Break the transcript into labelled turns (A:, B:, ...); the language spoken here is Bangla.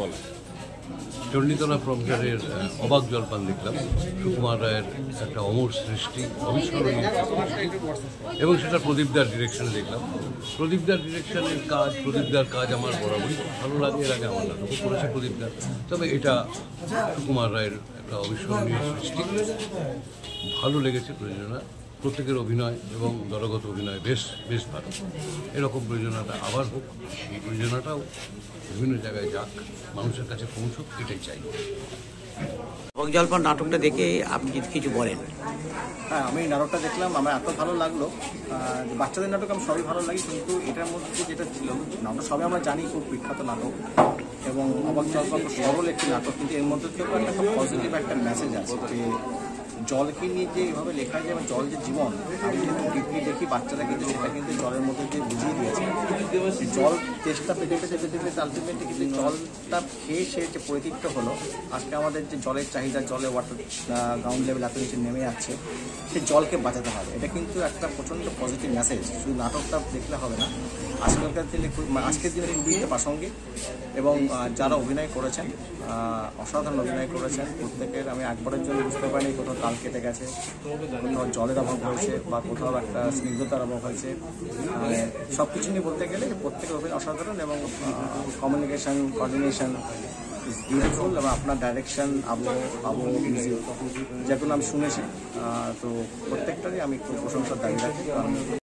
A: বলেন?
B: চণ্ডীতলা প্রমচারের অবাক জলপান দেখলাম। সুকুমার রায়ের একটা অমর সৃষ্টি, অবিস্মরণীয় এবং সেটা প্রদীপদার ডিরেকশনে দেখলাম। প্রদীপদার ডিরেকশনের কাজ, প্রদীপদার কাজ আমার বরাবরই ভালো লাগে। এর আগে আমার নাটকও করেছে প্রদীপদার, তবে এটা সুকুমার রায়ের একটা অবিস্মরণীয় সৃষ্টি। ভালো লেগেছে প্রযোজনা, প্রত্যেকের অভিনয় এবং দলগত অভিনয় বেশ বেশ ভালো। এরকম প্রযোজনাটা আবার হোক, এই প্রযোজনাটাও বিভিন্ন জায়গায় যাক, মানুষের কাছে পৌঁছুক, এটাই চাই।
C: অবাক জলপান নাটকটা দেখে আপনি যদি কিছু বলেন।
D: হ্যাঁ, আমি নাটকটা দেখলাম, আমার এত ভালো লাগলো। বাচ্চাদের নাটক আমার সবই ভালো লাগে, কিন্তু এটার মধ্যে যেটা ছিল, নাটক সবাই আমরা জানি খুব বিখ্যাত নাটক এবং অবাক জলপান সরল একটি নাটক, কিন্তু এর মধ্যে থেকেও একটা খুব পজিটিভ একটা মেসেজ আছে যে জলকে নিয়ে যে এভাবে লেখা যায় এবং জল যে জীবন, আমি যেহেতু ডিপলি দেখি, বাচ্চারা কিন্তু সেটা কিন্তু জলের মধ্যে দিয়ে বুঝিয়ে দিয়েছে। জল চেষ্টা পেতে পেতে পেতে পেতে আলটিমেটলি কিন্তু জলটা খেয়ে সে যে পরিতৃপ্ত হলো। আজকে আমাদের যে জলের চাহিদা, জলে ওয়াটার গ্রাউন্ড লেভেল এত নিচে নেমে যাচ্ছে, সেই জলকে বাঁচাতে হবে। এটা কিন্তু একটা প্রচণ্ড পজিটিভ মেসেজ। শুধু নাটকটা দেখলে হবে না, আজকালকার দিনে আজকের দিনে খুবই প্রাসঙ্গিক এবং যারা অভিনয় করেছেন অসাধারণ অভিনয় করেছেন প্রত্যেকের। আমি একবারের জন্য বুঝতে পারিনি কোথাও তাল কেটে গেছে, কোথাও জলের অভাব হয়েছে বা কোথাও একটা স্নিগ্ধতার অভাব হয়েছে। সব কিছু নিয়ে বলতে গেলে প্রত্যেকের অভিনয় অসাধারণ এবং কমিউনিকেশন, কোঅর্ডিনেশন ইজ বিউটিফুল এবং আপনার ডাইরেকশন, আবহ মিউজিক যেগুলো আমি শুনেছি, তো প্রত্যেকটারই আমি খুব প্রশংসার দাবি রাখি।